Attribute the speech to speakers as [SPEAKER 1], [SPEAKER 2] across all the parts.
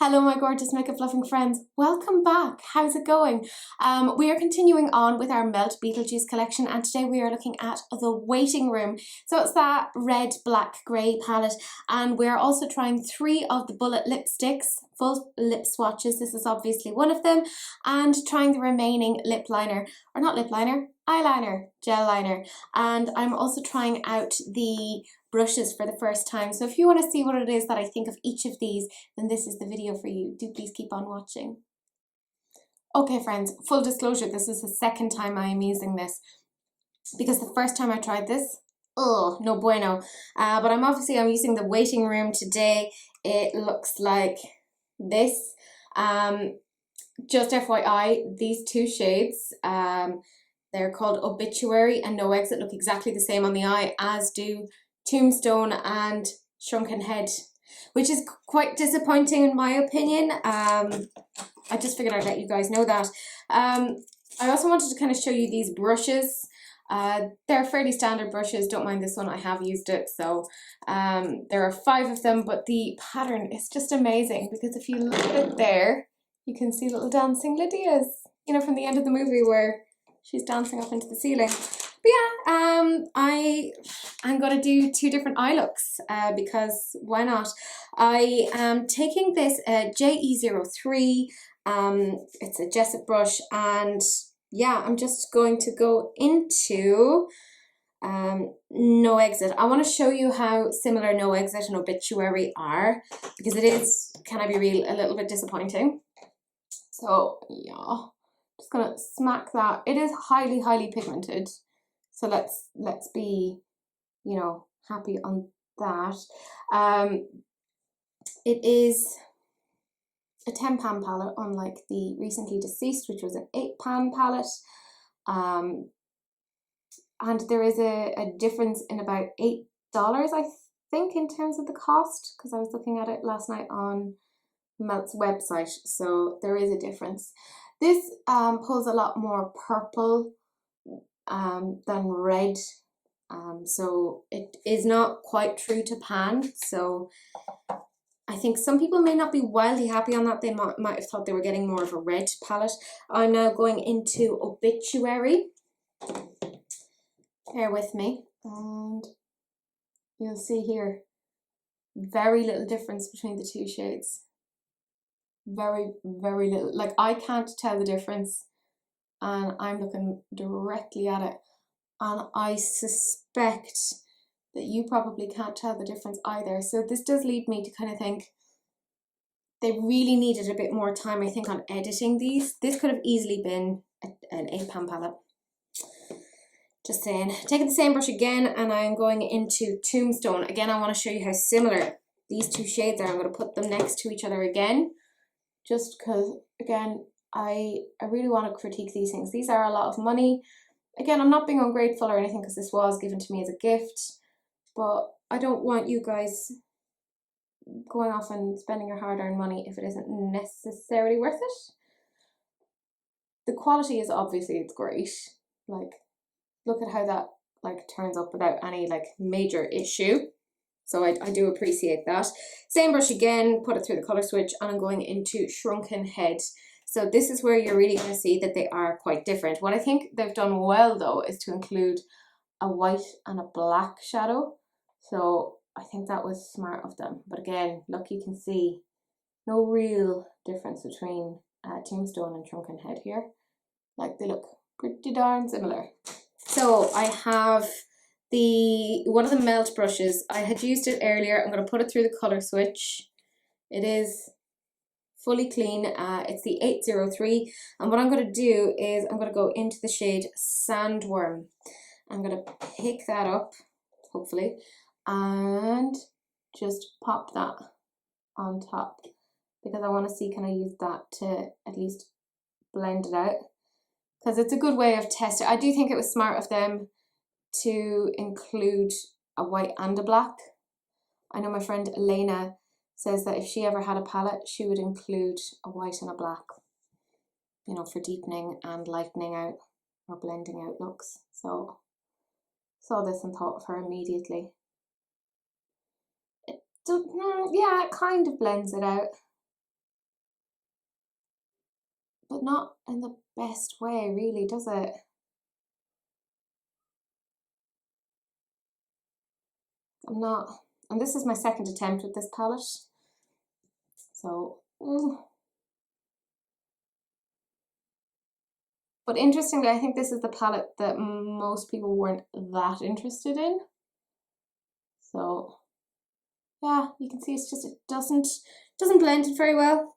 [SPEAKER 1] Hello my gorgeous makeup loving friends, welcome back. How's it going? We are continuing on with our Melt Beetlejuice collection, and today we are looking at the waiting room. So it's that red, black, grey palette, and we're also trying 3 of the bullet lipsticks, full lip swatches. This is obviously one of them, and trying the remaining lip liner, or not lip liner, eyeliner, gel liner. And I'm also trying out the brushes for the first time. So if you want to see what it is that I think of each of these, then this is the video for you. Do please keep on watching. Okay friends, full disclosure, this is the second time I am using this, because the first time I tried this, oh, no bueno. But I'm using the waiting room today. It looks like this. Just FYI, these 2 shades, they're called Obituary and No Exit, look exactly the same on the eye, as do Tombstone and Shrunken Head, which is quite disappointing in my opinion. I just figured I'd let you guys know that. I also wanted to kind of show you these brushes. They're fairly standard brushes, don't mind this one, I have used it. So there are 5 of them, but the pattern is just amazing, because if you look at it there, you can see little dancing Lydias, you know, from the end of the movie where she's dancing up into the ceiling. But yeah, I'm gonna do 2 different eye looks, because why not? I am taking this JE03, it's a Jessup brush, and yeah, I'm just going to go into No Exit. I want to show you how similar No Exit and Obituary are, because it is, can I be real, a little bit disappointing. So yeah, just gonna smack that. It is highly pigmented, so let's be, you know, happy on that. It is a 10 pound palette, unlike the recently deceased, which was an 8 pound palette. And there is a difference in about $8, I think, in terms of the cost, because I was looking at it last night on Melt's website, so there is a difference. This pulls a lot more purple than red, so it is not quite true to pan. So I think some people may not be wildly happy on that. They might have thought they were getting more of a red palette. I'm now going into Obituary. Bear with me, and you'll see here very little difference between the 2 shades. Very little. Like, I can't tell the difference, and I'm looking directly at it, and I suspect that you probably can't tell the difference either. So this does lead me to kind of think they really needed a bit more time, I think, on editing these. This could have easily been an 8 pound palette. Just saying. Taking the same brush again, and I'm going into Tombstone. Again, I want to show you how similar these 2 shades are. I'm going to put them next to each other again, just because, again, I really want to critique these things. These are a lot of money. Again, I'm not being ungrateful or anything, because this was given to me as a gift, but I don't want you guys going off and spending your hard-earned money if it isn't necessarily worth it. The quality is obviously, it's great. Like, look at how that like turns up without any like major issue. So I do appreciate that. Same brush again, put it through the color switch, and I'm going into Shrunken Head. So this is where you're really going to see that they are quite different. What I think they've done well though is to include a white and a black shadow. So I think that was smart of them. But again, look, you can see no real difference between Tombstone and Shrunken Head here. Like, they look pretty darn similar. So I have one of the Melt brushes. I had used it earlier. I'm going to put it through the color switch. It is fully clean. It's the 803, and what I'm going to do is I'm going to go into the shade Sandworm. I'm going to pick that up, hopefully, and just pop that on top, because I want to see, can I use that to at least blend it out, because it's a good way of testing. I do think it was smart of them to include a white and a black. I know my friend Elena says that if she ever had a palette, she would include a white and a black, you know, for deepening and lightening out or blending out looks. So saw this and thought of her immediately. Yeah, it kind of blends it out. but not in the best way, really, does it? I'm not, and this is my second attempt with this palette, so. But interestingly, I think this is the palette that most people weren't that interested in. So yeah, you can see it's just, it doesn't blend it very well.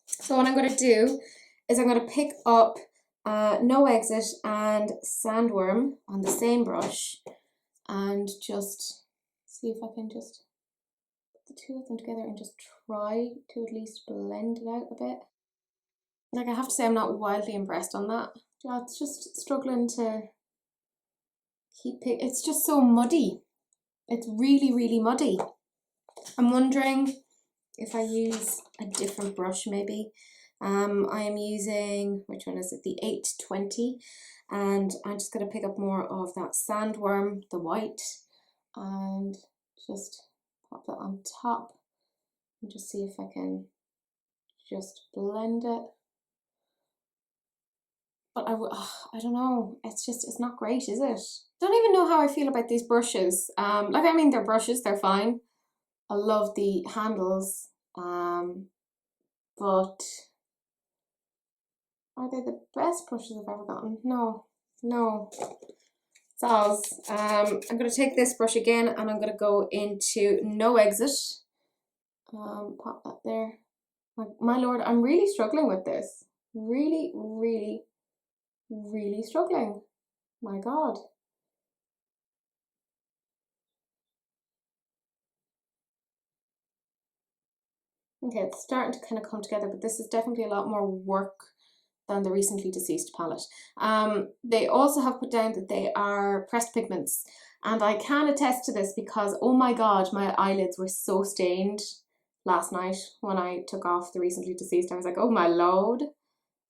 [SPEAKER 1] So what I'm going to do is I'm going to pick up No Exit and Sandworm on the same brush and just see if I can just put the two of them together and just try to at least blend it out a bit. Like, I have to say I'm not wildly impressed on that. Yeah, it's just struggling to keep it. It's just so muddy. It's really, really muddy. I'm wondering if I use a different brush maybe. I am using, which one is it? The 820. And I'm just going to pick up more of that Sandworm, the white, and just pop that on top and just see if I can just blend it. But I don't know, it's just, it's not great, is it? Don't even know how I feel about these brushes. Like, I mean, they're brushes, they're fine. I love the handles, but are they the best brushes I've ever gotten? No, no. Soz. I'm going to take this brush again and I'm going to go into No Exit. Pop that there. My lord, I'm really struggling with this. Really, really, really struggling. My God. Okay, it's starting to kind of come together, but this is definitely a lot more work than the Recently Deceased palette. They also have put down that they are pressed pigments, and I can attest to this because, oh my God, my eyelids were so stained last night when I took off the Recently Deceased. I was like, oh my Lord,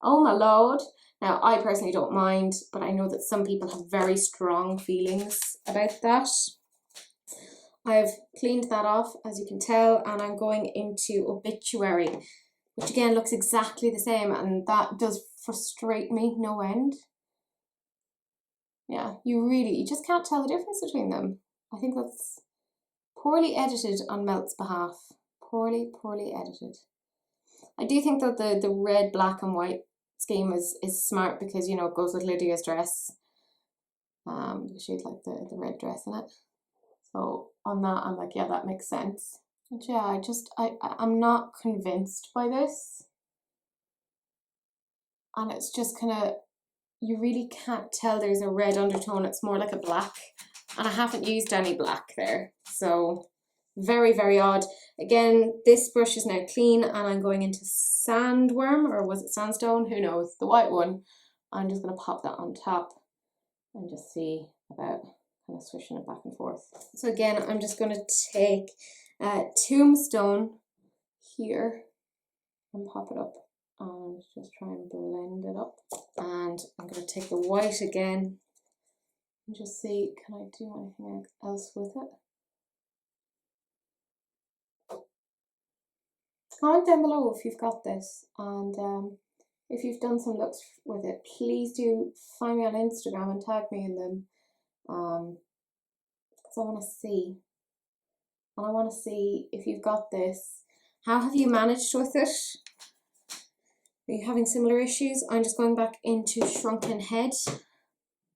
[SPEAKER 1] oh my Lord. Now, I personally don't mind, but I know that some people have very strong feelings about that. I've cleaned that off, as you can tell, and I'm going into Obituary, which again looks exactly the same, and that does frustrate me no end. Yeah, you just can't tell the difference between them. I think that's poorly edited on Melt's behalf. Poorly edited. I do think that the red, black and white scheme is smart because, you know, it goes with Lydia's dress. She'd like the red dress in it. So on that, I'm like, yeah, that makes sense. And yeah, I'm not convinced by this. And it's just kind of, you really can't tell there's a red undertone. It's more like a black. And I haven't used any black there. So very, very odd. Again, this brush is now clean and I'm going into Sandworm, or was it Sandstone? Who knows? The white one. I'm just going to pop that on top and just see about kind of swishing it back and forth. So again, I'm just going to take Tombstone here and pop it up and just try and blend it up. And I'm going to take the white again and just see, can I do anything else with it? Comment down below if you've got this, and if you've done some looks with it, please do find me on Instagram and tag me in them, because I want to see. And I want to see if you've got this. How have you managed with it? Are you having similar issues? I'm just going back into Shrunken Head.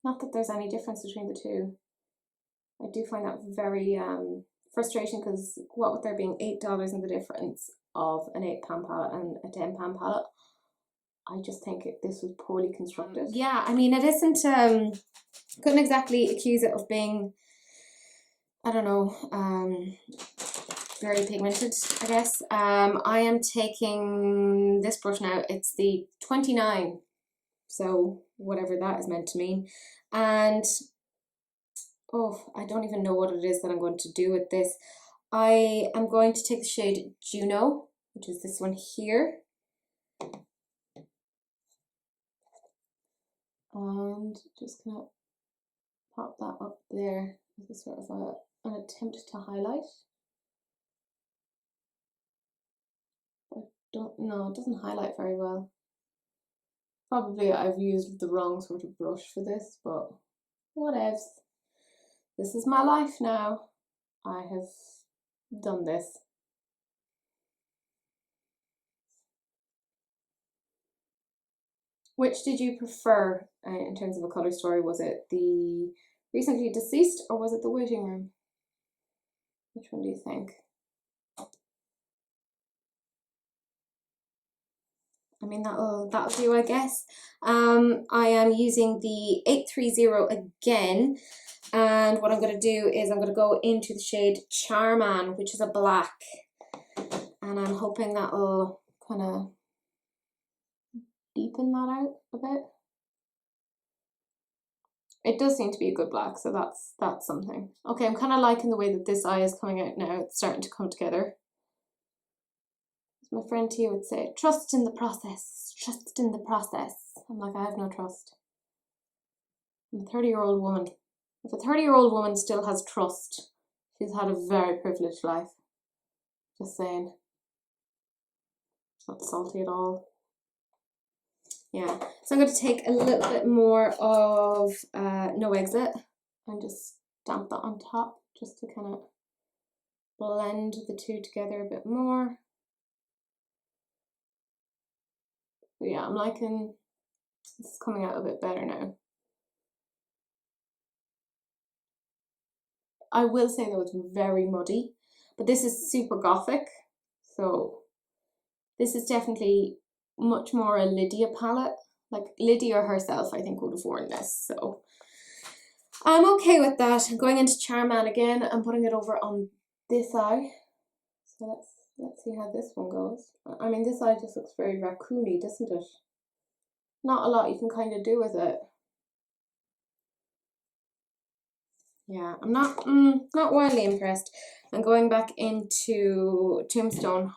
[SPEAKER 1] Not that there's any difference between the two. I do find that very frustrating, because what with there being $8 in the difference of an £8 palette and a £10 palette, I just think this was poorly constructed. Yeah, I mean, it isn't, couldn't exactly accuse it of being, I don't know, very pigmented, I guess. I am taking this brush now. It's the 29, so whatever that is meant to mean. And oh, I don't even know what it is that I'm going to do with this. I am going to take the shade Juno, which is this one here. And just gonna pop that up there as a sort of an attempt to highlight. I don't know, it doesn't highlight very well. Probably I've used the wrong sort of brush for this, but whatevs. This is my life now. I have done this. Which did you prefer in terms of a colour story? Was it the recently deceased or was it the waiting room? Which one do you think? I mean, that'll do, I guess. I am using the 830 again, and what I'm going to do is I'm going to go into the shade Charman, which is a black, and I'm hoping that'll kind of deepen that out a bit. It does seem to be a good black, so that's something. Okay, I'm kind of liking the way that this eye is coming out now. It's starting to come together. As my friend Tia would say, trust in the process, trust in the process. I'm like, I have no trust. I'm a 30-year-old woman. If a 30-year-old woman still has trust, she's had a very privileged life. Just saying. It's not salty at all. Yeah, so I'm going to take a little bit more of No Exit and just stamp that on top just to kind of blend the two together a bit more. But yeah, I'm liking this is coming out a bit better now. I will say though it's very muddy, but this is super gothic, so this is definitely much more a Lydia palette. Like Lydia herself, I think, would have worn this, so I'm okay with that. I'm going into Charman again and putting it over on this eye. So let's see how this one goes. I mean, this eye just looks very raccoony, doesn't it? Not a lot you can kind of do with it. Yeah, I'm not wildly impressed. I'm going back into Tombstone.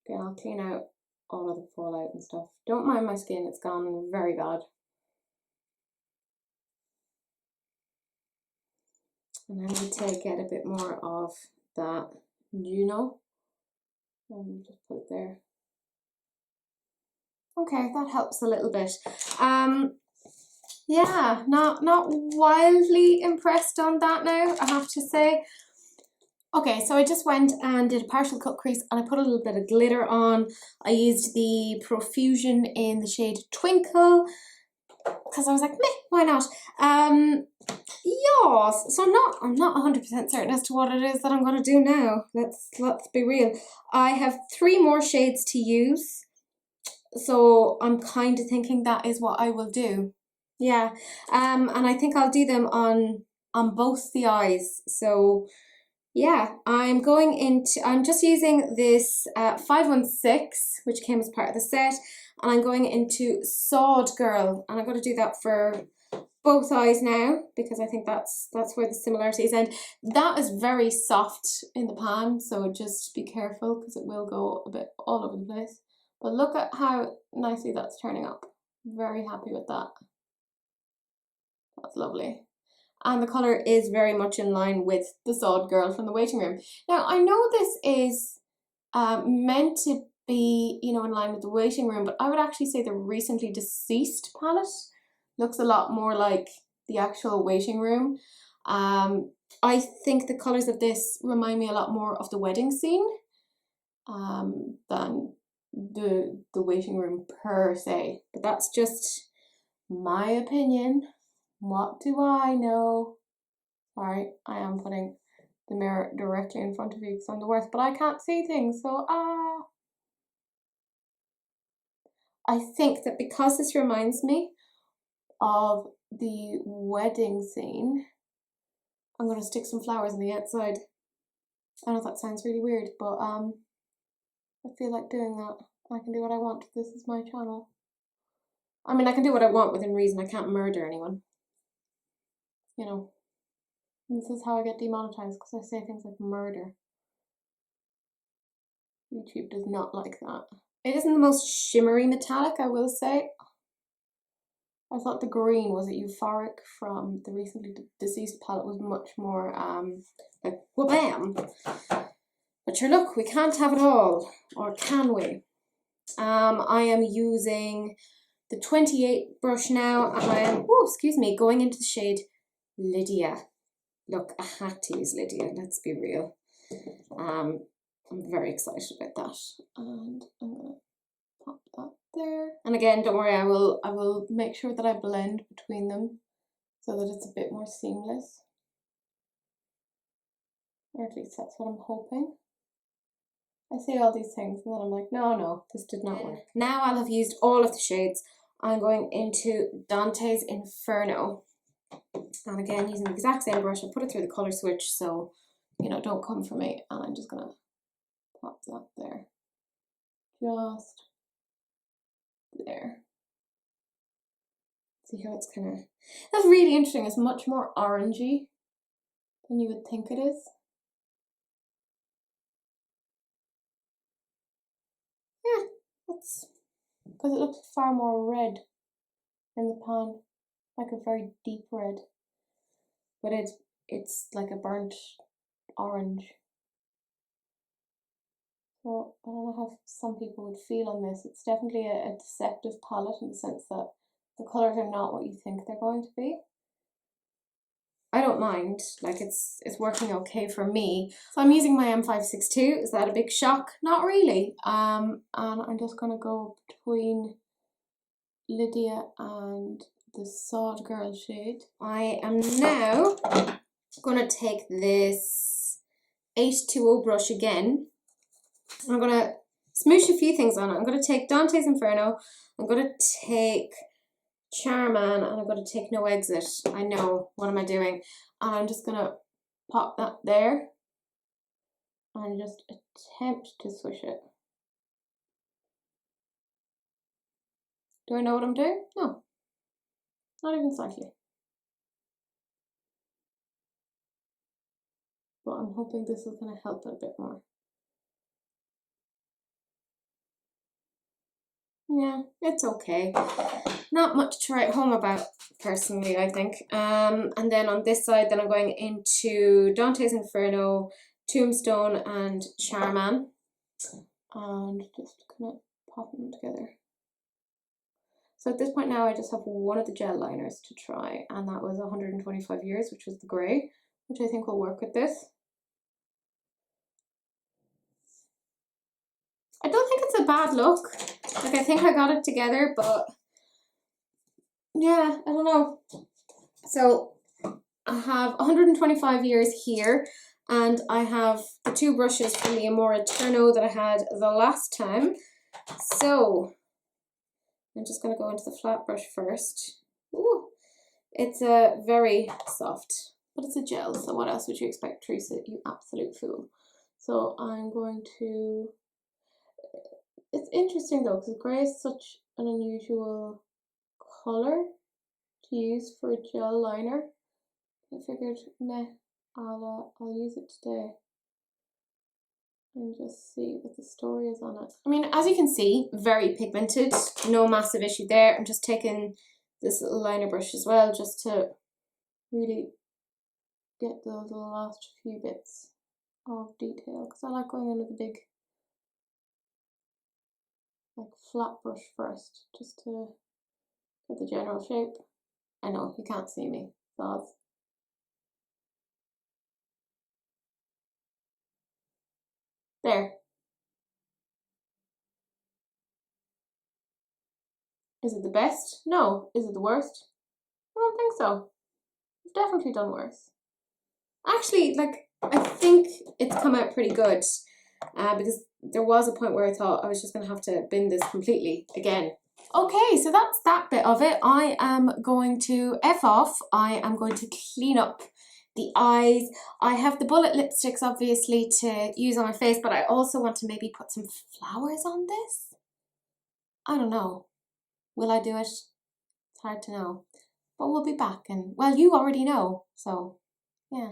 [SPEAKER 1] Okay, I'll clean out all of the fallout and stuff. Don't mind my skin, it's gone very bad. And I need to get a bit more of that, you know. Just put it there. Okay, that helps a little bit. Yeah, not wildly impressed on that now, I have to say. Okay, so I just went and did a partial cut crease and I put a little bit of glitter on. I used the Profusion in the shade Twinkle because I was like, meh, why not? Yes, so I'm not 100% certain as to what it is that I'm going to do now. Let's be real. I have 3 more shades to use, so I'm kind of thinking that is what I will do. Yeah, and I think I'll do them on both the eyes. So yeah, I'm just using this 516, which came as part of the set, and I'm going into Sod Girl, and I'm going to do that for both eyes now because I think that's where the similarities end. That is very soft in the pan, so just be careful because it will go a bit all over the place. But look at how nicely that's turning up. Very happy with that. That's lovely. And the colour is very much in line with the Sod Girl from the waiting room. Now, I know this is meant to be, you know, in line with the waiting room, but I would actually say the recently deceased palette looks a lot more like the actual waiting room. I think the colours of this remind me a lot more of the wedding scene than the waiting room per se. But that's just my opinion. What do I know? Sorry, I am putting the mirror directly in front of you because I'm the worst, but I can't see things, so I think that because this reminds me of the wedding scene, I'm going to stick some flowers on the outside. I know that sounds really weird, but I feel like doing that. I can do what I want. This is my channel. I mean, I can do what I want within reason. I can't murder anyone. You know. This is how I get demonetized, because I say things like murder. YouTube does not like that. It isn't the most shimmery metallic, I will say. I thought the green, was it Euphoric from the recently deceased palette, was much more like wha-bam. But sure, look, we can't have it all, or can we? I am using the 28 brush now, and I am, oh, excuse me, going into the shade Lydia. Look, I had to use Lydia, let's be real. I'm very excited about that. And I'm gonna pop that there. And again, don't worry, I will make sure that I blend between them so that it's a bit more seamless. Or at least that's what I'm hoping. I say all these things and then I'm like, no, this did not work. Now I'll have used all of the shades. I'm going into Dante's Inferno. And again, using the exact same brush, I put it through the color switch, so, you know, don't come for me. And I'm just gonna pop that there. Just there. See how it's kind of, that's really interesting. It's much more orangey than you would think it is. Yeah, that's because it looks far more red in the pan, like a very deep red, but it's like a burnt orange. So I don't know how some people would feel on this. It's definitely a deceptive palette in the sense that the colours are not what you think they're going to be. I don't mind, like it's working okay for me. So I'm using my M562. Is that a big shock? Not really. And I'm just gonna go between Lydia and the Sod Girl shade. I am now gonna take this 820 brush again. And I'm gonna smoosh a few things on it. I'm gonna take Dante's Inferno. I'm gonna take Charman, and I'm going to take No Exit. I know, what am I doing? And I'm just going to pop that there and just attempt to swish it. Do I know what I'm doing? No, not even slightly. But I'm hoping this is going to help it a bit more. Yeah, it's okay. Not much to write home about, personally, I think. And then on this side, then I'm going into Dante's Inferno, Tombstone, and Charman. And just kind of pop them together. So at this point now, I just have one of the gel liners to try, and that was 125 years, which was the grey, which I think will work with this. I don't think it's a bad look. Like, I think I got it together, but yeah, I don't know. So I have 125 years here, and I have the two brushes from the Amore Eterno that I had the last time. So I'm just going to go into the flat brush first. Ooh, it's a very soft, but it's a gel, so what else would you expect, Teresa, you absolute fool. So I'm going to, it's interesting though, because grey is such an unusual colour to use for a gel liner. I figured, meh, I'll use it today and just see what the story is on it. I mean, as you can see, very pigmented, no massive issue there. I'm just taking this little liner brush as well, just to really get those last few bits of detail, because I like going under the big, like, flat brush first, just to get the general shape. I know, you can't see me, so there. Is it the best? No. Is it the worst? I don't think so. I've definitely done worse. Actually, like, I think it's come out pretty good, because there was a point where I thought I was just going to have to bin this completely again. Okay, so that's that bit of it. I am going to F off. I am going to clean up the eyes. I have the bullet lipsticks, obviously, to use on my face, but I also want to maybe put some flowers on this. I don't know. Will I do it? It's hard to know. But we'll be back, and, well, you already know, so, yeah.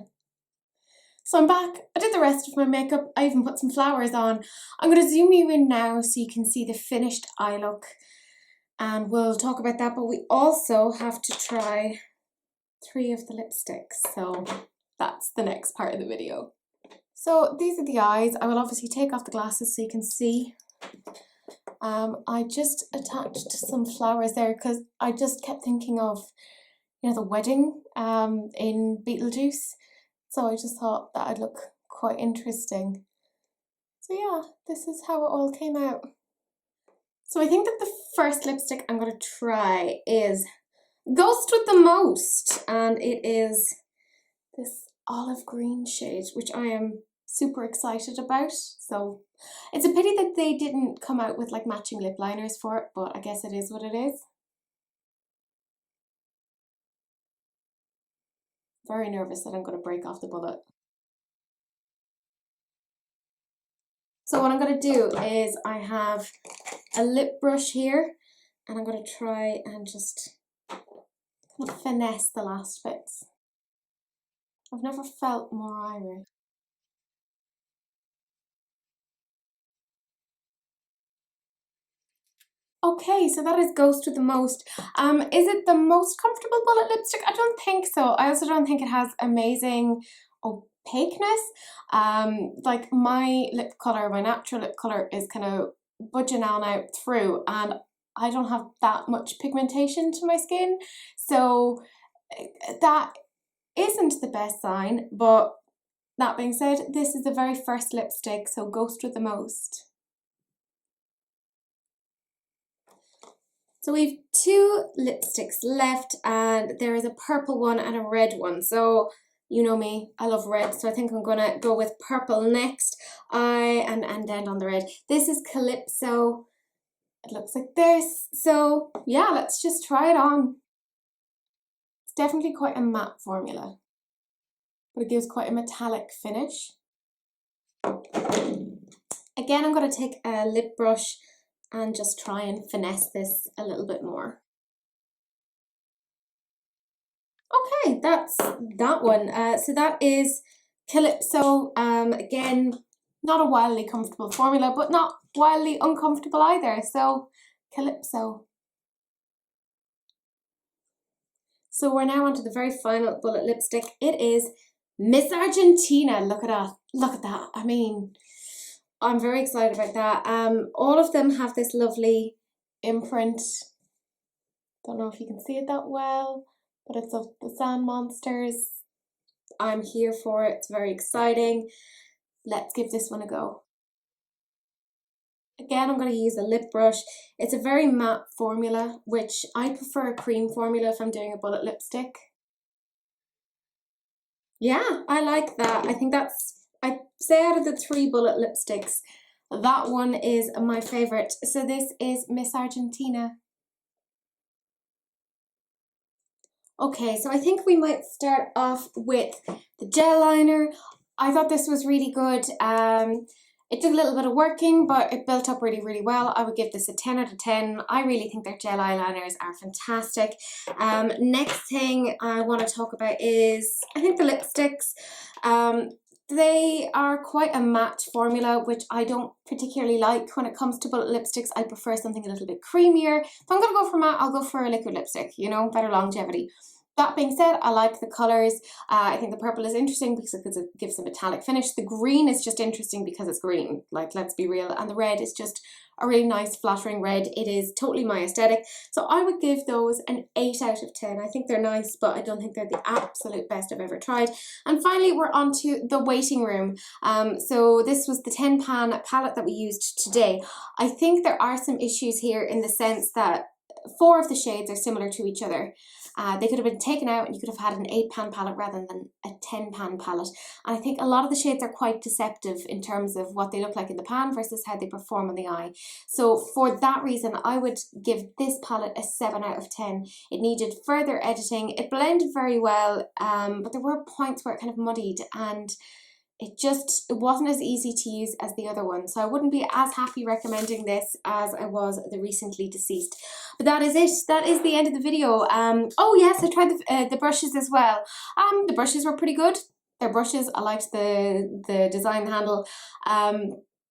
[SPEAKER 1] So I'm back. I did the rest of my makeup. I even put some flowers on. I'm going to zoom you in now so you can see the finished eye look, and we'll talk about that, but we also have to try 3 of the lipsticks, so that's the next part of the video. So these are the eyes. I will obviously take off the glasses so you can see. I just attached some flowers there because I just kept thinking of, you know, the wedding in Beetlejuice. So I just thought that'd look quite interesting. So yeah, this is how it all came out. So I think that the first lipstick I'm going to try is Ghost with the Most, and it is this olive green shade, which I am super excited about. So it's a pity that they didn't come out with like matching lip liners for it, but I guess it is what it is. Very nervous that I'm going to break off the bullet. So what I'm going to do is I have a lip brush here, and I'm going to try and just kind of finesse the last bits. I've never felt more ivory. Okay, so that is Ghost with the Most. Is it the most comfortable bullet lipstick? I don't think so. I also don't think it has amazing opaqueness. Like my lip colour, my natural lip colour is kind of budging on out through, and I don't have that much pigmentation to my skin. So that isn't the best sign, but that being said, this is the very first lipstick, so Ghost with the Most. So we've two lipsticks left, and there is a purple one and a red one. So you know me, I love red, so I think I'm gonna go with purple next. And end on the red. This is Calypso. It looks like this. So yeah, let's just try it on. It's definitely quite a matte formula, but it gives quite a metallic finish. Again, I'm going to take a lip brush and just try and finesse this a little bit more. Okay, that's that one. So that is Calypso. Again, not a wildly comfortable formula, but not wildly uncomfortable either. So Calypso. So we're now on to the very final bullet lipstick. It is Miss Argentina. Look at that. Look at that. I mean, I'm very excited about that. All of them have this lovely imprint. Don't know if you can see it that well, but it's of the sand monsters. I'm here for it. It's very exciting. Let's give this one a go. Again, I'm going to use a lip brush. It's a very matte formula, which I prefer a cream formula if I'm doing a bullet lipstick. Yeah, I like that. I think that's, I'd say out of the three bullet lipsticks, that one is my favourite. So this is Miss Argentina. Okay, so I think we might start off with the gel liner. I thought this was really good. It took a little bit of working, but it built up really, really well. I would give this a 10 out of 10. I really think their gel eyeliners are fantastic. Next thing I want to talk about is, I think the lipsticks. They are quite a matte formula, which I don't particularly like when it comes to bullet lipsticks. I prefer something a little bit creamier. If I'm going to go for matte, I'll go for a liquid lipstick, you know, better longevity. That being said, I like the colours. I think the purple is interesting because it gives a metallic finish. The green is just interesting because it's green, like, let's be real. And the red is just a really nice flattering red. It is totally my aesthetic. So I would give those an 8 out of 10. I think they're nice, but I don't think they're the absolute best I've ever tried. And finally, we're on to the waiting room. So this was the 10 pan palette that we used today. I think there are some issues here in the sense that 4 of the shades are similar to each other. They could have been taken out and you could have had an 8 pan palette rather than a 10 pan palette. And I think a lot of the shades are quite deceptive in terms of what they look like in the pan versus how they perform on the eye. So for that reason, I would give this palette a 7 out of 10. It needed further editing. It blended very well, but there were points where it kind of muddied, and it wasn't as easy to use as the other one. So I wouldn't be as happy recommending this as I was the Recently Deceased. But that is it. That is the end of the video. Oh yes, I tried the brushes as well. The brushes were pretty good. They're brushes. I liked the design handle.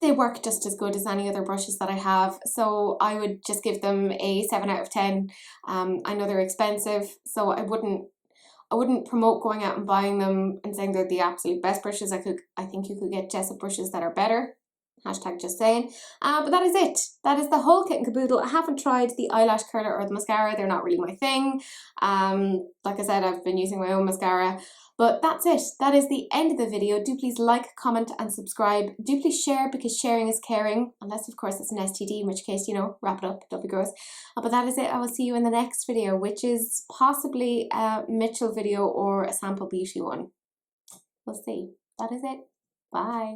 [SPEAKER 1] They work just as good as any other brushes that I have. So I would just give them a 7 out of 10. I know they're expensive, so I wouldn't promote going out and buying them and saying they're the absolute best brushes. I think you could get Jessup brushes that are better. Hashtag just saying. But that is it. That is the whole kit and caboodle. I haven't tried the eyelash curler or the mascara. They're not really my thing. Like I said, I've been using my own mascara. But that's it. That is the end of the video. Do please like, comment and subscribe. Do please share, because sharing is caring. Unless, of course, it's an STD, in which case, you know, wrap it up. Don't be gross. But that is it. I will see you in the next video, which is possibly a Mitchell video or a sample beauty one. We'll see. That is it. Bye.